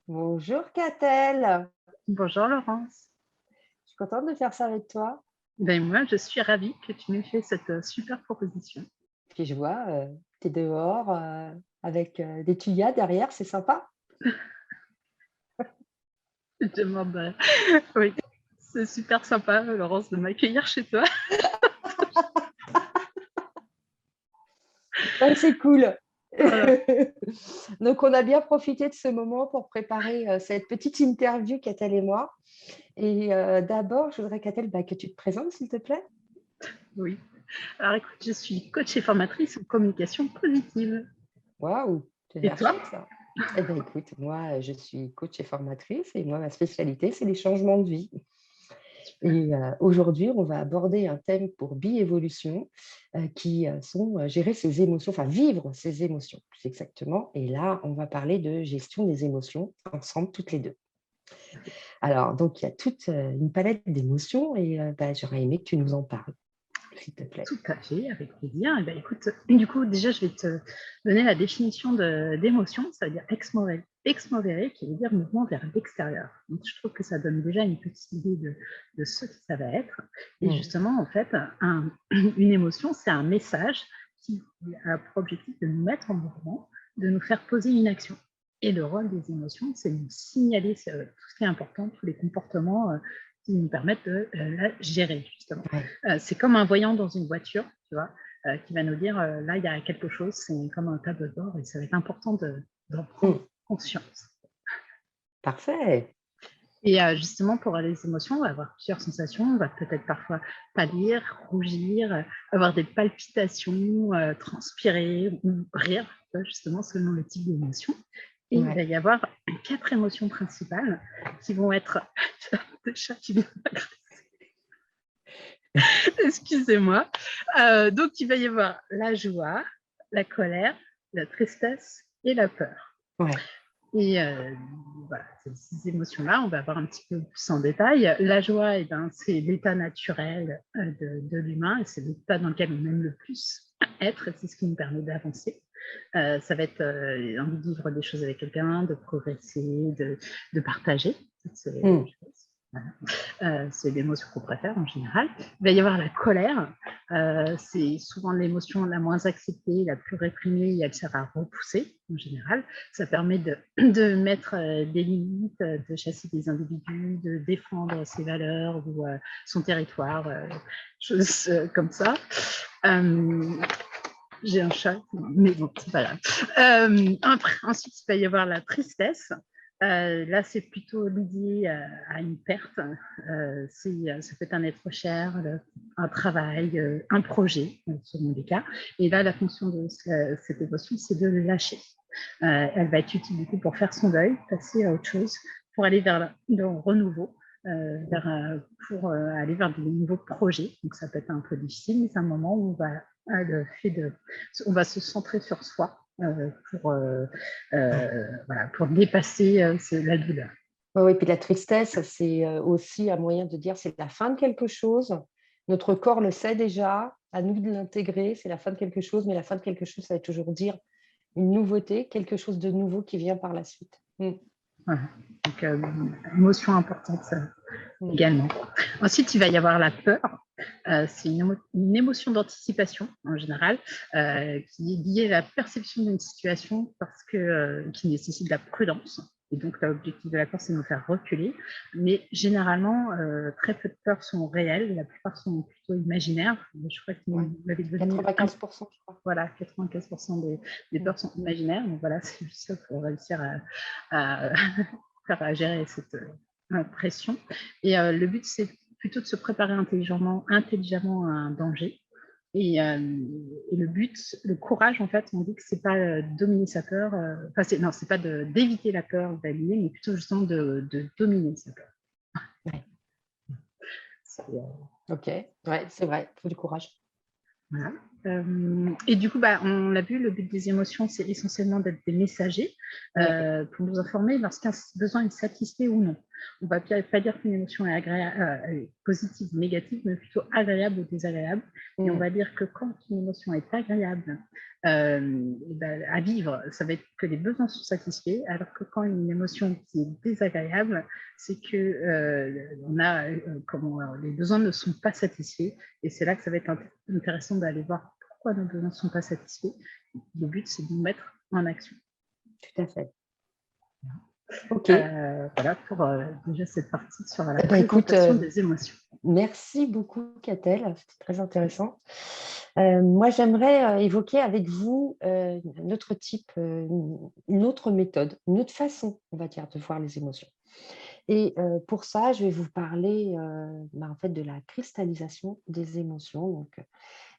Bonjour Catel, Bonjour Laurence. je suis contente de faire ça avec toi. Ben moi, je suis ravie que tu m'aies fait cette super proposition. Puis je vois, tu es dehors avec des tuyas derrière, c'est sympa. Je demande, oui, c'est super sympa, Laurence, de m'accueillir chez toi. Ouais, c'est cool. Voilà. Donc on a bien profité de ce moment pour préparer cette petite interview, Catel et moi. Et d'abord, je voudrais, Catel, que tu te présentes, s'il te plaît. Oui. Alors écoute, je suis coach et formatrice en communication positive. Waouh, c'est Et l'air toi? chouette ça. Eh bien, écoute, moi, je suis coach et formatrice et moi, ma spécialité, c'est les changements de vie. Et aujourd'hui, on va aborder un thème pour bi-évolution qui sont gérer ses émotions, enfin vivre ses émotions plus exactement. Et là, on va parler de gestion des émotions ensemble, toutes les deux. Alors, donc, il y a toute une palette d'émotions et j'aurais aimé que tu nous en parles, s'il te plaît. Tout à fait, avec plaisir. Et ben, écoute, du coup, déjà, je vais te donner la définition d'émotion. Ça veut dire ex movere, qui veut dire mouvement vers l'extérieur. Donc, je trouve que ça donne déjà une petite idée de ce que ça va être. Et justement, en fait, une émotion, c'est un message qui a pour objectif de nous mettre en mouvement, de nous faire poser une action. Et le rôle des émotions, c'est de nous signaler tout ce qui est important, tous les comportements qui nous permettent de la gérer, justement. Ouais. C'est comme un voyant dans une voiture, tu vois, qui va nous dire là, il y a quelque chose, c'est comme un tableau de bord et ça va être important d'en prendre conscience. Parfait. Et justement, pour les émotions, on va avoir plusieurs sensations. On va peut-être parfois pâlir, rougir, avoir des palpitations, transpirer ou rire, justement, selon le type d'émotion. Et il va y avoir 4 émotions principales qui vont être des chats qui viennent excusez-moi. Donc, il va y avoir la joie, la colère, la tristesse et la peur. Ouais. Et voilà, ces émotions-là, on va voir un petit peu plus en détail. La joie, eh ben, c'est l'état naturel de l'humain et c'est l'état dans lequel on aime le plus être et c'est ce qui nous permet d'avancer. Ça va être envie de vivre des choses avec quelqu'un, de progresser, de partager toutes ces choses. Voilà. C'est l'émotion qu'on préfère en général. Il va y avoir la colère. C'est souvent l'émotion la moins acceptée, la plus réprimée et elle sert à repousser en général. Ça permet de mettre des limites, de chasser des individus, de défendre ses valeurs ou son territoire, choses comme ça. J'ai un chat, mais bon, c'est pas grave. Ensuite, il va y avoir la tristesse. Là, c'est plutôt lié à une perte. Ça peut être un être cher, un travail, un projet, selon les cas. Et là, la fonction de cette émotion, c'est de le lâcher. Elle va être utile du coup pour faire son deuil, passer à autre chose, pour aller vers le renouveau. Pour aller vers de nouveaux projets. Donc, ça peut être un peu difficile, mais c'est un moment où on va se centrer sur soi pour dépasser la douleur. Oui, puis la tristesse, c'est aussi un moyen de dire c'est la fin de quelque chose. Notre corps le sait déjà, à nous de l'intégrer, c'est la fin de quelque chose, mais la fin de quelque chose, ça veut toujours dire une nouveauté, quelque chose de nouveau qui vient par la suite. Voilà. Donc, émotion importante également. Ensuite, il va y avoir la peur. C'est une émotion d'anticipation en général qui est liée à la perception d'une situation qui nécessite de la prudence. Et donc, l'objectif de la peur, c'est de nous faire reculer. Mais généralement, très peu de peurs sont réelles. La plupart sont plutôt imaginaires. Je crois que vous l'avez devenu. 95%, je crois. Voilà, 95% des peurs sont imaginaires. Donc voilà, c'est juste ça pour réussir à gérer cette pression. Et le but, c'est plutôt de se préparer intelligemment à un danger. Et le but, le courage, en fait, on dit que c'est pas dominer sa peur, c'est pas d'éviter la peur, d'annuler, mais plutôt justement de dominer sa peur. Ouais. Ok, ouais, c'est vrai, il faut du courage. Voilà. Et du coup, on l'a vu, le but des émotions, c'est essentiellement d'être des messagers pour nous informer lorsqu'un besoin est satisfait ou non. On ne va pas dire qu'une émotion est positive ou négative, mais plutôt agréable ou désagréable. Et on va dire que quand une émotion est agréable à vivre, ça va être que les besoins sont satisfaits, alors que quand une émotion qui est désagréable, c'est que les besoins ne sont pas satisfaits. Et c'est là que ça va être intéressant d'aller voir pourquoi nos besoins ne sont pas satisfaits. Le but, c'est de nous mettre en action. Tout à fait. Ok. Voilà pour déjà cette partie sur la présentation des émotions. Merci beaucoup, Catel. C'était très intéressant. Moi, j'aimerais évoquer avec vous un autre type, une autre méthode, une autre façon, on va dire, de voir les émotions. Et pour ça, je vais vous parler en fait, de la cristallisation des émotions. Donc,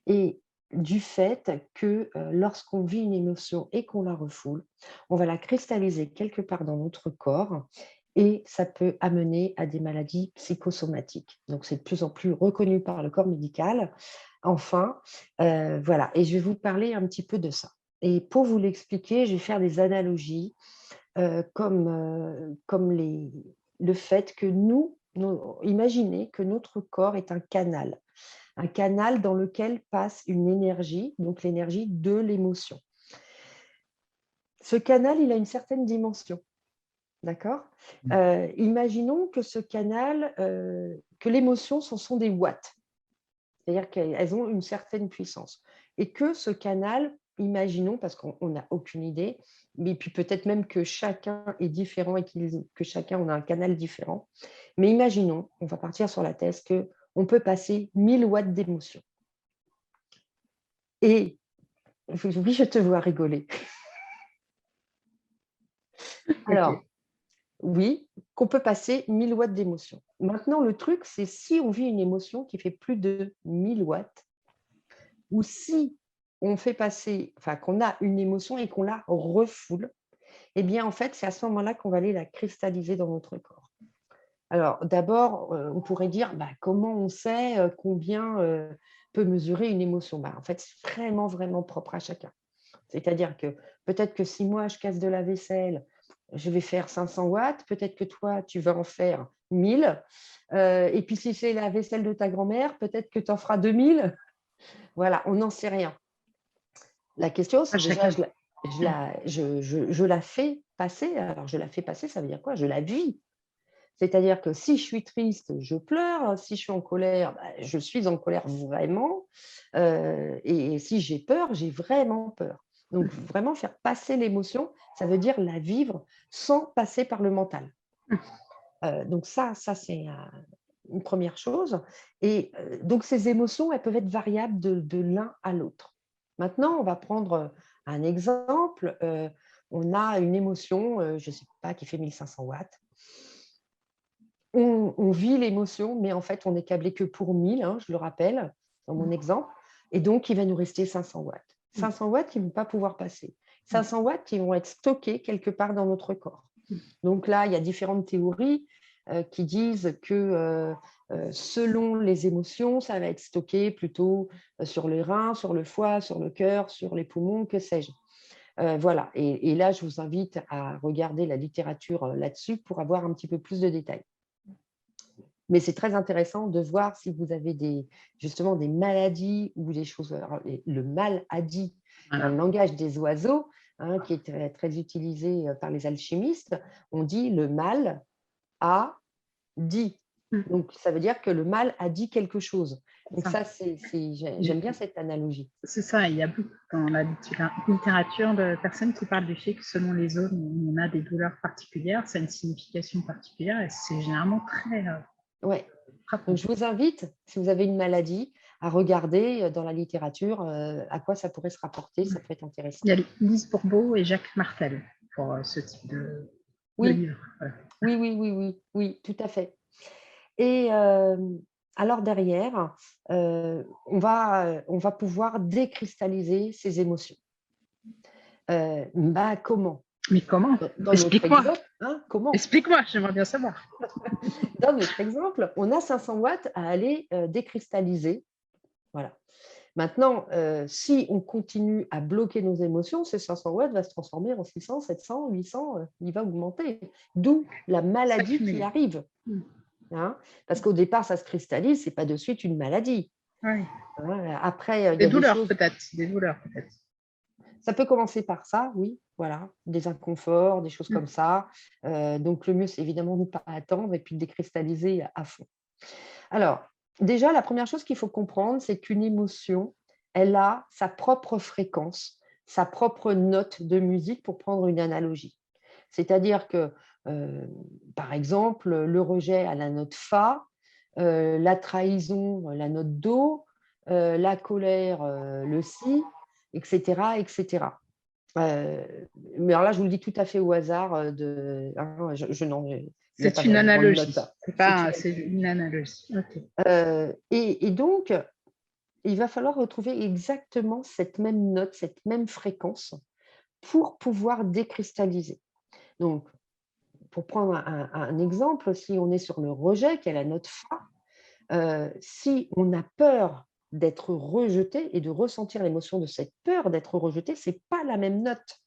et du fait que lorsqu'on vit une émotion et qu'on la refoule, on va la cristalliser quelque part dans notre corps et ça peut amener à des maladies psychosomatiques. Donc, c'est de plus en plus reconnu par le corps médical. Enfin, voilà. Et je vais vous parler un petit peu de ça. Et pour vous l'expliquer, je vais faire des analogies comme le fait que imaginez que notre corps est un canal dans lequel passe une énergie, donc l'énergie de l'émotion. Ce canal, il a une certaine dimension, d'accord ? Imaginons que ce canal, que l'émotion, ce sont des watts, c'est-à-dire qu'elles ont une certaine puissance, et que ce canal, imaginons, parce qu'on n'a aucune idée, mais puis peut-être même que chacun est différent et que chacun on a un canal différent, mais imaginons, on va partir sur la thèse qu'on peut passer 1000 watts d'émotion. Et oui, je te vois rigoler. Alors, okay. Oui, qu'on peut passer 1000 watts d'émotion. Maintenant, le truc, c'est si on vit une émotion qui fait plus de 1000 watts, ou si on fait passer, enfin, qu'on a une émotion et qu'on la refoule, eh bien, en fait, c'est à ce moment-là qu'on va aller la cristalliser dans notre corps. Alors, d'abord, on pourrait dire, comment on sait combien peut mesurer une émotion ? En fait, c'est vraiment, vraiment propre à chacun. C'est-à-dire que peut-être que si moi, je casse de la vaisselle, je vais faire 500 watts, peut-être que toi, tu vas en faire 1000. Et puis, si c'est la vaisselle de ta grand-mère, peut-être que tu en feras 2000. Voilà, on n'en sait rien. La question, c'est déjà, je la fais passer. Alors, je la fais passer, ça veut dire quoi ? Je la vis. C'est-à-dire que si je suis triste, je pleure. Si je suis en colère, je suis en colère vraiment. Et si j'ai peur, j'ai vraiment peur. Donc, vraiment faire passer l'émotion, ça veut dire la vivre sans passer par le mental. Donc, ça c'est une première chose. Et donc, ces émotions, elles peuvent être variables de l'un à l'autre. Maintenant, on va prendre un exemple. On a une émotion, je ne sais pas, qui fait 1500 watts. On vit l'émotion, mais en fait, on n'est câblé que pour 1000, je le rappelle, dans mon exemple. Et donc, il va nous rester 500 watts. 500 watts qui ne vont pas pouvoir passer. 500 watts qui vont être stockés quelque part dans notre corps. Donc là, il y a différentes théories qui disent que selon les émotions, ça va être stocké plutôt sur les reins, sur le foie, sur le cœur, sur les poumons, que sais-je. Voilà. Et là, je vous invite à regarder la littérature là-dessus pour avoir un petit peu plus de détails. Mais c'est très intéressant de voir si vous avez justement des maladies ou des choses. Alors, le maladie, dans le langage des oiseaux, qui est très, très utilisé par les alchimistes, on dit le mal a dit. Donc, ça veut dire que le mal a dit quelque chose. Donc, j'aime bien cette analogie. C'est ça, il y a beaucoup dans la littérature de personnes qui parlent du fait que selon les zones, on a des douleurs particulières, ça a une signification particulière et c'est généralement très... Ouais. Donc, je vous invite, si vous avez une maladie, à regarder dans la littérature à quoi ça pourrait se rapporter. Ça peut être intéressant. Il y a Lise Bourbeau et Jacques Martel pour ce type de livre. Voilà. Oui, tout à fait. Et alors derrière, on va pouvoir décristalliser ces émotions. Comment ? Mais comment ? Explique-moi. Comment ? Explique-moi, j'aimerais bien savoir. Dans notre exemple, on a 500 watts à aller décristalliser. Voilà. Maintenant, si on continue à bloquer nos émotions, ces 500 watts va se transformer en 600, 700, 800, il va augmenter. D'où la maladie qui S'accumuler. arrive. Hein, parce qu'au départ, ça se cristallise, ce n'est pas de suite une maladie. Oui. Hein, après, il y a Des des douleurs choses... peut-être, des douleurs peut-être. Ça peut commencer par ça, oui, voilà, des inconforts, des choses comme ça. Donc, le mieux, c'est évidemment de ne pas attendre et puis de décristalliser à fond. Alors, déjà, la première chose qu'il faut comprendre, c'est qu'une émotion, elle a sa propre fréquence, sa propre note de musique, pour prendre une analogie. C'est-à-dire que, par exemple, le rejet à la note Fa, la trahison, la note Do, la colère, le Si, etc., etc. Mais alors là, je vous le dis tout à fait au hasard, hein, il n'y a pas C'est une vraiment de note. analogie. C'est une analogie. Ok. Et donc, il va falloir retrouver exactement cette même note, cette même fréquence pour pouvoir décristalliser. Donc, pour prendre un exemple, si on est sur le rejet, qui est la note Fa, si on a peur d'être rejeté et de ressentir l'émotion de cette peur d'être rejeté, ce n'est pas la même note.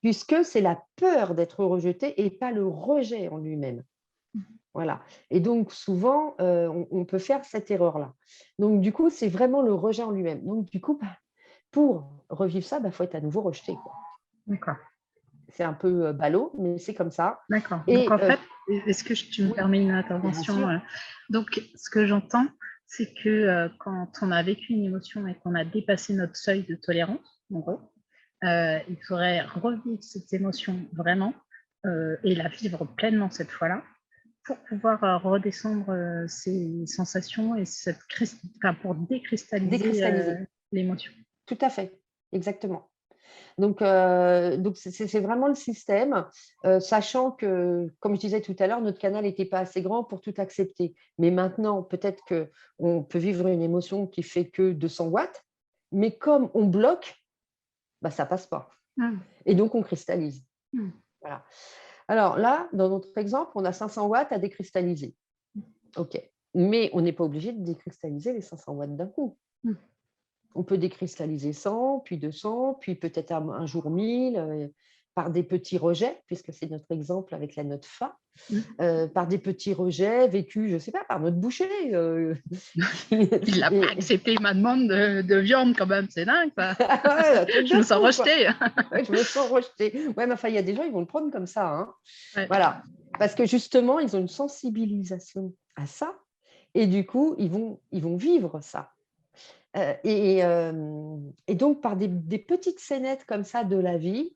Puisque c'est la peur d'être rejeté et pas le rejet en lui-même. Voilà. Et donc, souvent, on peut faire cette erreur-là. Donc, du coup, c'est vraiment le rejet en lui-même. Donc, du coup, pour revivre ça, faut être à nouveau rejeté, quoi. D'accord. C'est un peu ballot, mais c'est comme ça. D'accord. Et, Donc, en fait, est-ce que tu me oui, permets une bien intervention sûr. Donc, ce que j'entends, c'est que quand on a vécu une émotion et qu'on a dépassé notre seuil de tolérance, en gros, il faudrait revivre cette émotion vraiment et la vivre pleinement cette fois-là pour pouvoir redescendre ces sensations et pour décristalliser Décristalliser. l'émotion. Tout à fait, exactement. Donc c'est vraiment le système, sachant que, comme je disais tout à l'heure, notre canal n'était pas assez grand pour tout accepter. Mais maintenant, peut-être qu'on peut vivre une émotion qui fait que 200 watts, mais comme on bloque, ça ne passe pas. Et donc, on cristallise. Voilà. Alors là, dans notre exemple, on a 500 watts à décristalliser. OK. Mais on n'est pas obligé de décristalliser les 500 watts d'un coup. On peut décristalliser 100, puis 200, puis peut-être un jour 1000, par des petits rejets, puisque c'est notre exemple avec la note Fa, par des petits rejets vécus, je ne sais pas, par notre boucher. Il n'a pas accepté ma demande de viande quand même, c'est dingue ça. Je me sens rejetée. Ouais, je me sens rejetée. Ouais, mais enfin, il y a des gens, ils vont le prendre comme ça. Hein. Ouais. Voilà. Parce que justement, ils ont une sensibilisation à ça. Et du coup, ils vont vivre ça. Et donc, par des petites scénettes comme ça de la vie,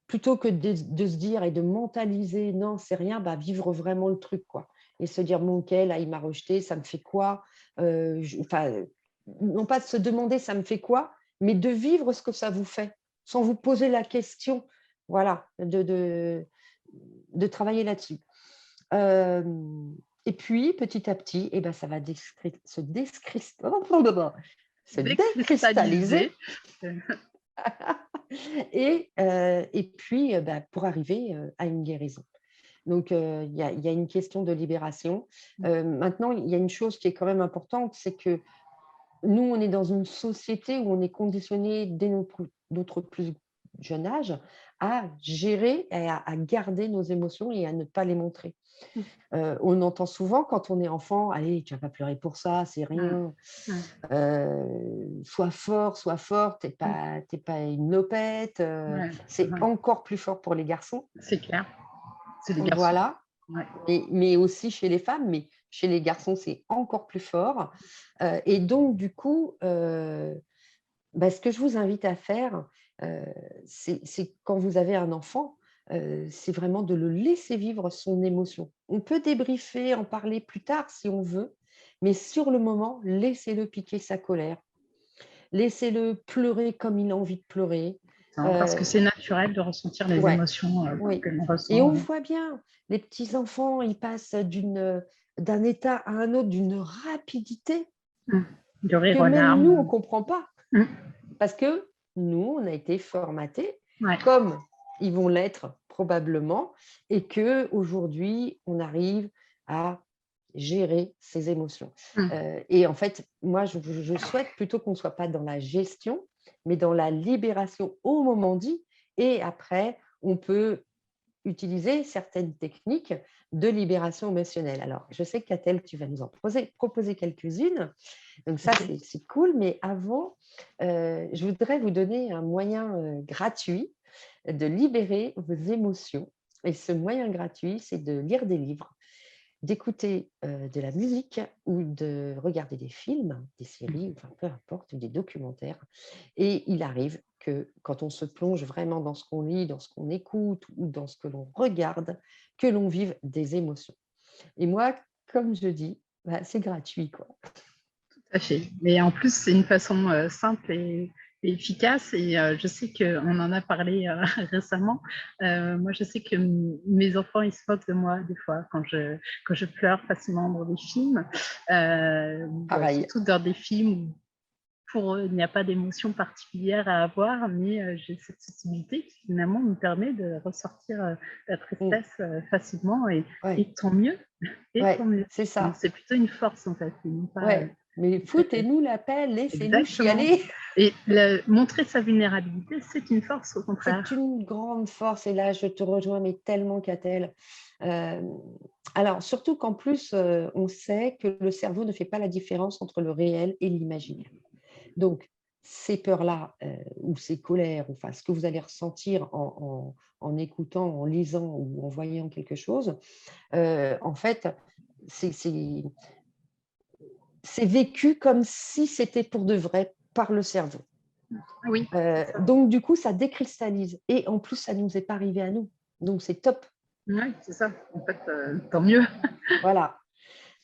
plutôt que de se dire et de mentaliser, non, c'est rien, vivre vraiment le truc, quoi. Et se dire, bon, ok, là, il m'a rejeté, ça me fait quoi? Non pas de se demander, ça me fait quoi, mais de vivre ce que ça vous fait, sans vous poser la question, voilà, de travailler là-dessus. Et puis, petit à petit, ça va se décristalliser. Et puis, pour arriver à une guérison. Donc, il y a une question de libération. Maintenant, il y a une chose qui est quand même importante, c'est que nous, on est dans une société où on est conditionné dès notre plus jeune âge à gérer et à garder nos émotions et à ne pas les montrer. On entend souvent quand on est enfant, allez, tu vas pas pleurer pour ça, c'est rien. Sois fort, t'es pas une lopette. C'est encore plus fort pour les garçons. C'est clair. C'est les garçons. Voilà. Mais aussi chez les femmes, mais chez les garçons, c'est encore plus fort. Et donc, du coup, ce que je vous invite à faire, c'est quand vous avez un enfant, c'est vraiment de le laisser vivre son émotion. On peut débriefer, en parler plus tard si on veut, mais sur le moment, laissez-le piquer sa colère. Laissez-le pleurer comme il a envie de pleurer. Parce que c'est naturel de ressentir les émotions que l'on ressent. Et on voit bien, les petits-enfants, ils passent d'un état à un autre d'une rapidité de rire que aux même larmes. nous, on ne comprend pas. Parce que nous, on a été formatés comme ils vont l'être probablement, et qu'aujourd'hui, on arrive à gérer ses émotions. Mmh. Et en fait, moi, je souhaite plutôt qu'on ne soit pas dans la gestion, mais dans la libération au moment dit. Et après, on peut utiliser certaines techniques de libération émotionnelle. Alors, je sais qu'Atel, tu vas nous en proposer quelques-unes. Donc ça, OK. c'est cool. Mais avant, je voudrais vous donner un moyen gratuit de libérer vos émotions. Et ce moyen gratuit, c'est de lire des livres, d'écouter de la musique ou de regarder des films, des séries, enfin peu importe, des documentaires. Et il arrive que quand on se plonge vraiment dans ce qu'on lit, dans ce qu'on écoute ou dans ce que l'on regarde, que l'on vive des émotions. Et moi, comme je dis, bah, c'est gratuit, quoi. Tout à fait. Mais en plus, c'est une façon simple et efficace. Et je sais qu'on en a parlé récemment. Moi, je sais que mes enfants, ils se moquent de moi des fois quand je pleure facilement dans des films. Pareil. Surtout dans des films où pour eux, il n'y a pas d'émotion particulière à avoir, mais j'ai cette sensibilité qui finalement me permet de ressortir la Mm. tristesse facilement Ouais, et tant mieux. Et tant ouais, mieux. c'est Donc, ça. c'est plutôt une force en fait, et non pas Ouais. Mais foutez-nous la paix, laissez-nous exactement. chialer. Et montrer sa vulnérabilité, c'est une force au C'est contraire. une grande force et là, je te rejoins, mais tellement Catel. Alors, surtout qu'en plus, on sait que le cerveau ne fait pas la différence entre le réel et l'imaginaire. Donc, ces peurs-là, ou ces colères, enfin, ce que vous allez ressentir en écoutant, en lisant ou en voyant quelque chose, en fait, c'est c'est c'est vécu comme si c'était pour de vrai par le cerveau. Oui, c'est ça. Donc du coup, ça décristallise et en plus, ça ne nous est pas arrivé à nous. Donc c'est top, Oui, c'est ça. En fait, tant mieux. voilà.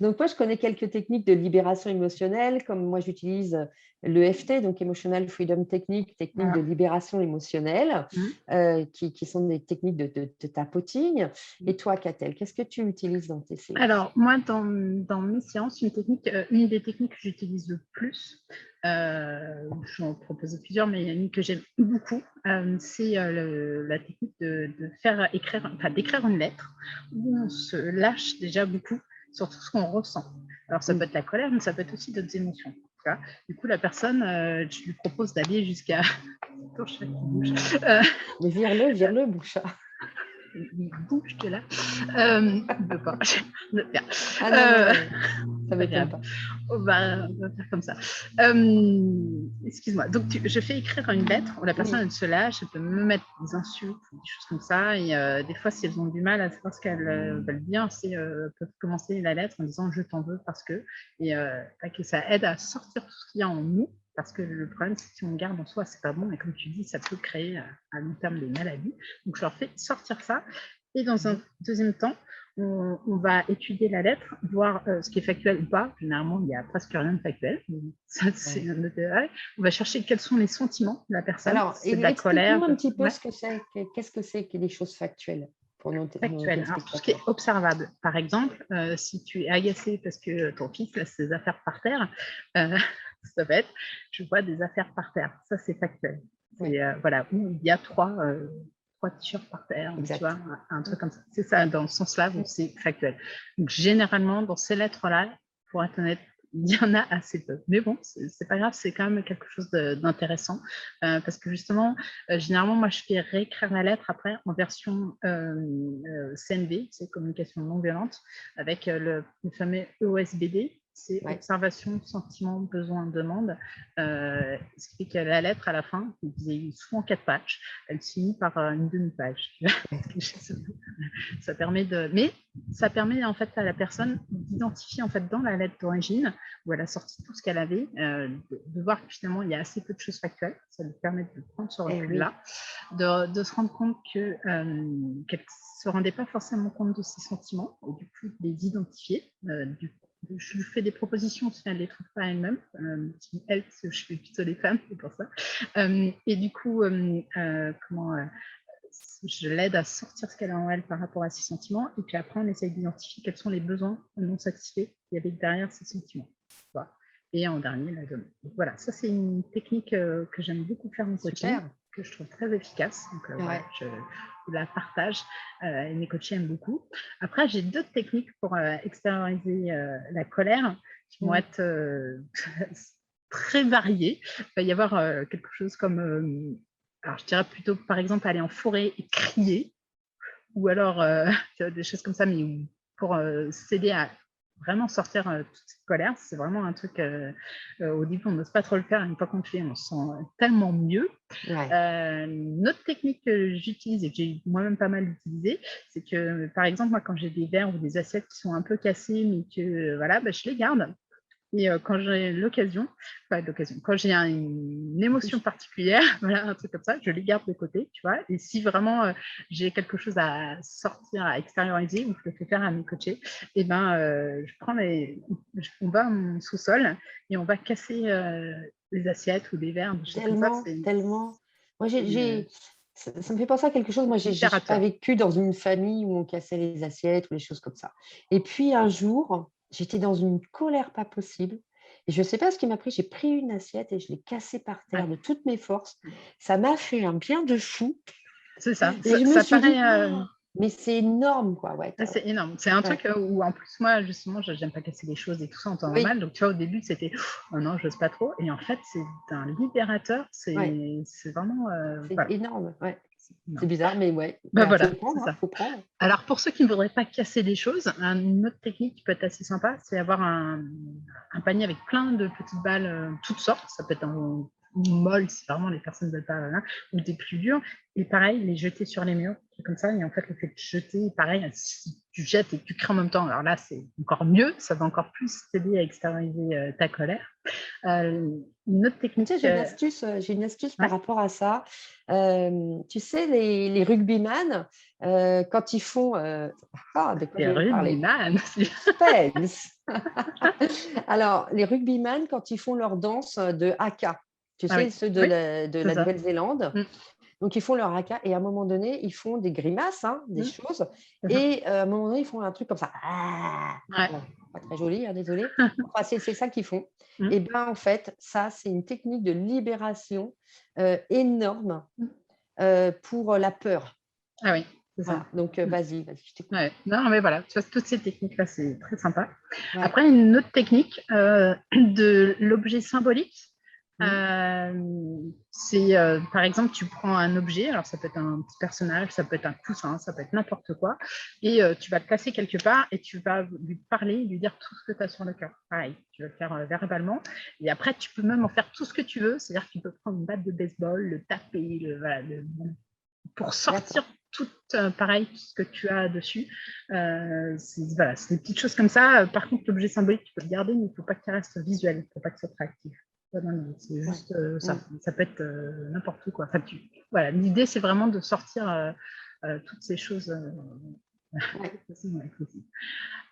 Donc moi, je connais quelques techniques de libération émotionnelle, comme moi j'utilise l'EFT, donc Emotional Freedom Technique, technique de Voilà. libération émotionnelle, Mhm. qui sont des techniques de tapoting. Et toi, Catel, qu'est-ce que tu utilises dans tes séances? Alors, moi, dans mes séances, une des techniques que j'utilise le plus, j'en propose plusieurs, mais il y en a une que j'aime beaucoup, c'est la technique de faire écrire, enfin, d'écrire une lettre où on se lâche déjà beaucoup sur tout ce qu'on ressent. Alors, ça peut Mm. être la colère, mais ça peut être aussi d'autres émotions. Tu vois. Du coup, la personne, je lui propose d'aller jusqu'à... Ton chat qui bouge. Mais vire-le, boucha. Il bouge de là. Il veut pas. Bien. Ah non, non, ça Pas m'étonne grave. pas. On va faire comme ça. Excuse-moi. Donc, je fais écrire une lettre où la personne, Oui, elle se lâche, elle peut me mettre des insultes ou des choses comme ça. Et des fois, si elles ont du mal à savoir ce qu'elles veulent dire, peuvent commencer la lettre en disant je t'en veux parce que. Et que ça aide à sortir tout ce qu'il y a en nous. Parce que le problème, c'est que si on garde en soi, c'est pas bon. Et comme tu dis, ça peut créer à long terme des maladies. Donc, je leur fais sortir ça. Et dans un deuxième temps, on va étudier la lettre, voir ce qui est factuel ou pas. Généralement, il n'y a presque rien de factuel. Ça, c'est ouais. un autre détail. On va chercher quels sont les sentiments de la personne. Alors, Si c'est de la colère, explique-nous un petit peu ouais, ce que c'est, qu'est-ce que c'est que des choses factuelles pour nos factuel. Alors, tout ce qui est téléspectateurs. observable. Par exemple, si tu es agacé parce que ton fils laisse ses affaires par terre, euh, ça va être, je vois des affaires par terre. Ça, c'est factuel. Oui, C'est, voilà, où il y a trois t-shirts par terre, tu vois, exact. un truc comme ça. C'est ça, dans ce sens-là, où c'est factuel. Donc, généralement, dans ces lettres-là, pour être honnête, il y en a assez peu. Mais bon, c'est pas grave, c'est quand même quelque chose d'intéressant. Parce que justement, généralement, moi, je fais réécrire la lettre après en version CNV, c'est communication non violente, avec le fameux EOSBD, c'est Ouais. observation, sentiment, besoin, demande. Ce qui fait que la lettre, à la fin, qui faisait souvent 4 pages, elle finit par une demi-page. Ça permet mais ça permet en fait à la personne d'identifier en fait dans la lettre d'origine où elle a sorti tout ce qu'elle avait, de voir que finalement il y a assez peu de choses factuelles. Ça lui permet de prendre ce Eh oui. recul-là, de se rendre compte qu'elle ne se rendait pas forcément compte de ses sentiments et du coup de les identifier. Je lui fais des propositions si elle ne les trouve pas elle-même. Elle, je fais plutôt les femmes, c'est pour ça. Et du coup, je l'aide à sortir ce qu'elle a en elle par rapport à ses sentiments. Et puis après, on essaye d'identifier quels sont les besoins non satisfaits qu'il y avait derrière ces sentiments. Voilà. Et en dernier, la demande. Donc voilà, ça c'est une technique que j'aime beaucoup faire en coaching, Super. que je trouve très efficace. Donc, voilà, Ouais. je la partage et mes coachés aiment beaucoup. Après, j'ai d'autres techniques pour extérioriser la colère qui vont être très variées. Il va y avoir quelque chose comme, alors je dirais plutôt par exemple aller en forêt et crier, ou alors tu vois, des choses comme ça, mais pour s'aider à vraiment sortir toute cette colère. C'est vraiment un truc, au début, on n'ose pas trop le faire. Une fois qu'on le fait, on se sent tellement mieux. Ouais. Une autre technique que j'utilise et que j'ai moi-même pas mal utilisée, c'est que, par exemple, moi, quand j'ai des verres ou des assiettes qui sont un peu cassées, mais que voilà, bah, je les garde. Et quand j'ai l'occasion, quand j'ai une émotion particulière, voilà, un truc comme ça, je les garde de côté, tu vois. Et si vraiment j'ai quelque chose à sortir, à extérioriser, ou je le fais faire à mes coachés, et ben, on va à mon sous-sol et on va casser les assiettes ou des verres, des choses comme ça. Tellement, tellement. Moi, C'est ça me fait penser à quelque chose. Moi, j'ai pas libérateur. vécu dans une famille où on cassait les assiettes ou les choses comme ça. Et puis, un jour, j'étais dans une colère pas possible. Et je ne sais pas ce qui m'a pris. J'ai pris une assiette et je l'ai cassée par terre Ouais, de toutes mes forces. Ça m'a fait un bien de fou. c'est ça. Et je me Ça suis dit, paraît. oh, mais c'est énorme, quoi. Ouais, C'est énorme. C'est un ouais. truc où, en plus, moi, justement, j'aime pas casser les choses et tout ça en temps Oui, normal. Donc, tu vois, au début, c'était oh non, j'ose pas trop. Et en fait, c'est un libérateur. ouais. C'est vraiment. C'est Voilà. énorme. Ouais. C'est C'est énorme. bizarre, mais ouais. Ben Bah, faut voilà, c'est prendre, hein, ça. faut prendre. Alors, pour ceux qui ne voudraient pas casser des choses, une autre technique qui peut être assez sympa, c'est avoir un panier avec plein de petites balles, toutes sortes. Ça peut être en molle, si vraiment les personnes ne veulent pas, voilà, ou des plus dures. Et pareil, les jeter sur les murs, comme ça. Et en fait, le fait de jeter, pareil, si tu jettes et que tu crées en même temps, alors là, c'est encore mieux. Ça va encore plus t'aider à extérioriser ta colère. Une autre Tu sais, technique, j'ai une astuce par ouais, rapport à ça. Tu sais, les rugbyman, quand ils font, de quoi je les vais vous parler? rugbyman. Suspense! Alors, les rugbyman, quand ils font leur danse de haka, tu Ah oui, sais, ceux oui, de c'est la ça. Nouvelle-Zélande, Mm, donc ils font leur haka et à un moment donné, ils font des grimaces, hein, des mm, choses c'est ça. et à un moment donné, ils font un truc comme ça. Ah! Ouais. Bon, pas très joli, hein, désolée. Enfin, c'est ça qu'ils font Mm, et ben, en fait, ça, c'est une technique de libération, énorme, mm. pour la peur. Ah oui, c'est ça. Voilà, donc Mm. vas-y, je t'écoute. Ouais. Non, mais voilà, tu vois, toutes ces techniques-là, c'est très sympa. Ouais. Après, une autre technique de l'objet symbolique, Mmh. c'est par exemple, tu prends un objet, alors ça peut être un petit personnage, ça peut être un coussin, ça peut être n'importe quoi, et tu vas le placer quelque part et tu vas lui parler, lui dire tout ce que tu as sur le cœur. Pareil, tu vas le faire verbalement, et après, tu peux même en faire tout ce que tu veux, c'est-à-dire que tu peux prendre une batte de baseball, le taper, voilà, pour sortir D'accord. tout pareil, tout ce que tu as dessus. Voilà, c'est des petites choses comme ça. Par contre, l'objet symbolique, tu peux le garder, mais il ne faut pas qu'il reste visuel, il ne faut pas que ce soit réactif. C'est Ouais. juste ça. Mmh. Ça peut être n'importe où, quoi. Enfin, voilà, l'idée, c'est vraiment de sortir toutes ces choses. Ouais.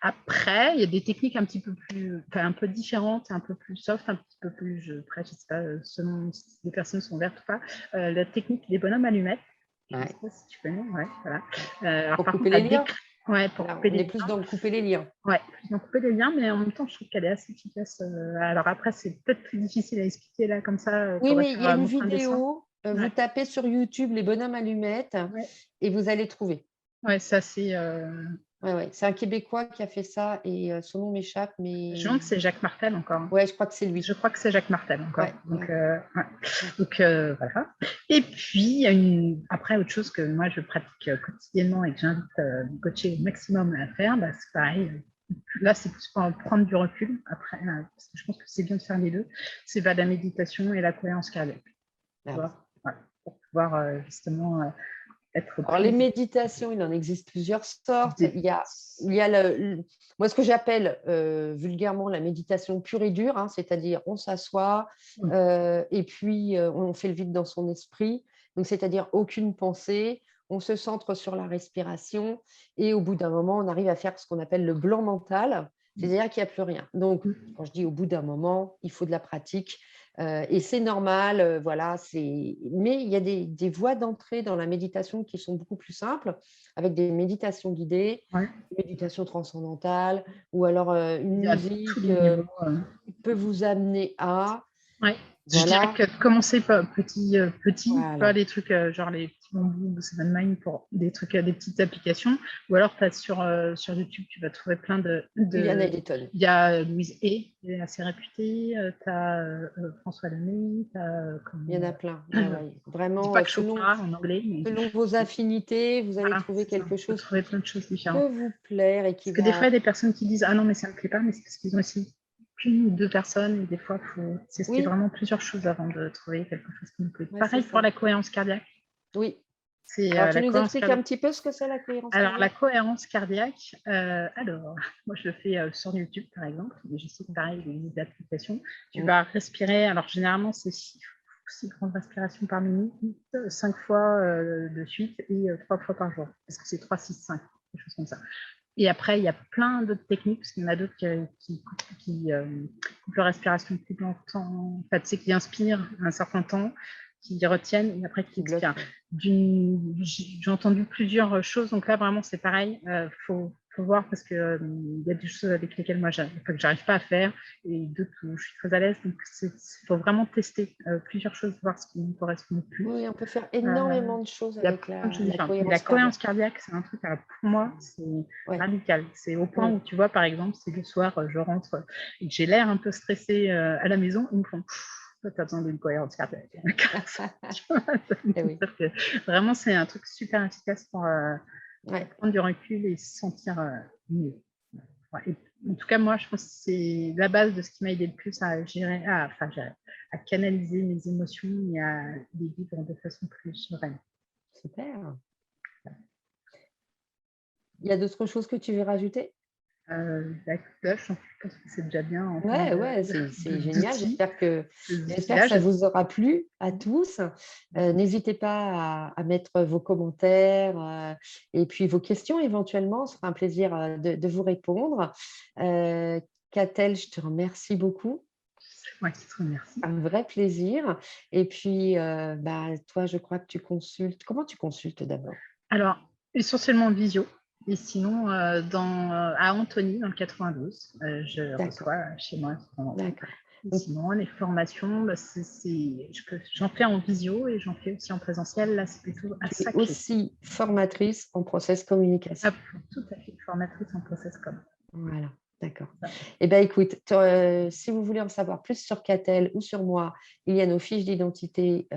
Après, il y a des techniques un petit peu plus, enfin, un peu différentes, un peu plus soft, un petit peu plus, après, je sais pas, selon si les personnes sont ouvertes ou pas. La technique des bonhommes allumettes, je ne sais Ouais. pas si tu connais, ouais, voilà. Alors Pour par couper contre, les liens? ouais, pour Là, couper on les est plus liens, dans le couper les liens. ouais, ils ont coupé les liens, mais en même temps, je trouve qu'elle est assez efficace. Alors après, c'est peut-être plus difficile à expliquer là comme ça. Il Oui, faudrait mais il y a faire une montrer un dessin. vidéo, vous Ouais, tapez sur YouTube les bonhommes allumettes ouais, et vous allez trouver. ouais, ça c'est. Ouais, ouais. C'est un Québécois qui a fait ça et son nom m'échappe, Je me mais demande si c'est Jacques Martel encore, hein. ouais, je crois que c'est Je lui. crois que c'est Jacques Martel encore. Ouais, Donc, ouais, ouais. ouais. Donc voilà. Et puis, il y a après, autre chose que moi, je pratique quotidiennement et que j'invite mes coachés au maximum à faire, bah, c'est pareil. Là, c'est plus pour prendre du recul. Après, parce que je pense que c'est bien de faire les deux. C'est bah, la méditation et la cohérence cardiaque. Tu Ah oui. vois, voilà, pour pouvoir justement être Alors, les plus méditations, il en existe plusieurs sortes. des... Il y a moi, ce que j'appelle vulgairement la méditation pure et dure, hein, c'est-à-dire on s'assoit et puis on fait le vide dans son esprit. Donc, c'est-à-dire aucune pensée, on se centre sur la respiration et au bout d'un moment, on arrive à faire ce qu'on appelle le blanc mental, c'est-à-dire qu'il n'y a plus rien. Donc, quand je dis au bout d'un moment, il faut de la pratique. Et c'est normal, voilà, mais il y a des voies d'entrée dans la méditation qui sont beaucoup plus simples, avec des méditations guidées, Ouais, méditation transcendantale, ou alors une il y a tous musique les niveaux. qui peut vous amener à. Ouais. Je dirais Voilà, que commencer par petit, pas voilà. les trucs genre les petits bambous de Seven Mind pour des trucs, des petites applications, ou alors sur YouTube, tu vas trouver plein Juliana Ellington. Il y a Louise E, qui est assez réputée, tu as François Lemay, tu as Il y en a plein. je Ouais, ouais. dis Vraiment, pas que Chopra en anglais, mais selon vos affinités, vous allez voilà, trouver c'est ça. quelque Tu peux chose trouver qui plein de choses différentes. peut vous plaire et qui Parce que des fois, va. il y a des personnes qui disent ah non, mais ça me plaît pas, mais c'est parce qu'ils ont aussi qu'une ou deux personnes, et des fois, c'est Oui, vraiment plusieurs choses avant de trouver quelque chose qui nous plaît. ouais, c'est Pareil pour ça. la cohérence cardiaque. Oui. C'est Alors, tu la nous cohérence expliques un cardiaque. petit peu ce que c'est la cohérence Alors, la cardiaque? cohérence cardiaque, moi, je le fais sur YouTube, par exemple, mais je sais que pareil, il y a des applications. Tu vas respirer, alors généralement, c'est 6 grandes respirations par minute, 5 fois de suite et 3 fois par jour. Parce que c'est 3, 6, 5, des choses comme ça. Et après, il y a plein d'autres techniques, parce qu'il y en a d'autres qui coupent leur respiration plus longtemps. En fait, c'est qui inspirent un certain temps, qui retiennent et après qui expirent. J'ai entendu plusieurs choses, donc là, vraiment, c'est pareil. Faut voir parce qu'il y a des choses avec lesquelles moi, j'arrive pas à faire et d'autres où je suis très à l'aise. Donc, il faut vraiment tester plusieurs choses, voir ce qui me correspond le plus. Oui, on peut faire énormément de choses Il y a avec plein de choses la différentes. cohérence La cohérence cardiaque. cardiaque, c'est un truc, pour moi, c'est Ouais. radical. C'est au point où, tu vois, par exemple, si le soir, je rentre et que j'ai l'air un peu stressée à la maison, ils me font « toi, tu as besoin d'une cohérence cardiaque. » Eh oui. Vraiment, c'est un truc super efficace pour Ouais. prendre du recul et se sentir mieux. Ouais. Et, en tout cas, moi, je pense que c'est la base de ce qui m'a aidé le plus à à canaliser mes émotions et à les vivre de façon plus sereine. Super. Il y a d'autres choses que tu veux rajouter? La cloche, je pense que c'est déjà bien en termes Ouais, c'est génial. d'outils. J'espère que ça vous aura plu à tous. N'hésitez pas à mettre vos commentaires et puis vos questions éventuellement. Ce sera un plaisir de vous répondre. Catel, je te remercie beaucoup. C'est moi qui te remercie. Un vrai plaisir. Et puis, toi, je crois que tu consultes. Comment tu consultes d'abord? Alors, essentiellement visio. Et sinon, à Antony, dans le 92, je D'accord, reçois chez moi de temps en temps. d'accord. Et Donc, sinon, les formations, j'en fais en visio et j'en fais aussi en présentiel. Là, c'est plutôt à tu es Saclay. aussi formatrice en process communication. Tout à fait, formatrice en process com. Voilà, d'accord. Ça. Eh bien, écoute, si vous voulez en savoir plus sur Catel ou sur moi, il y a nos fiches d'identité.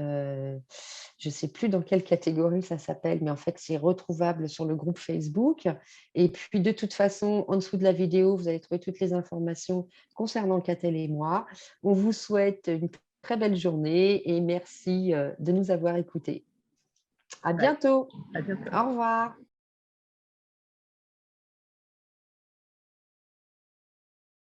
Je ne sais plus dans quelle catégorie ça s'appelle, mais en fait, c'est retrouvable sur le groupe Facebook. Et puis, de toute façon, en dessous de la vidéo, vous allez trouver toutes les informations concernant Catel et moi. On vous souhaite une très belle journée et merci de nous avoir écoutés. À bientôt. À bientôt. Au revoir.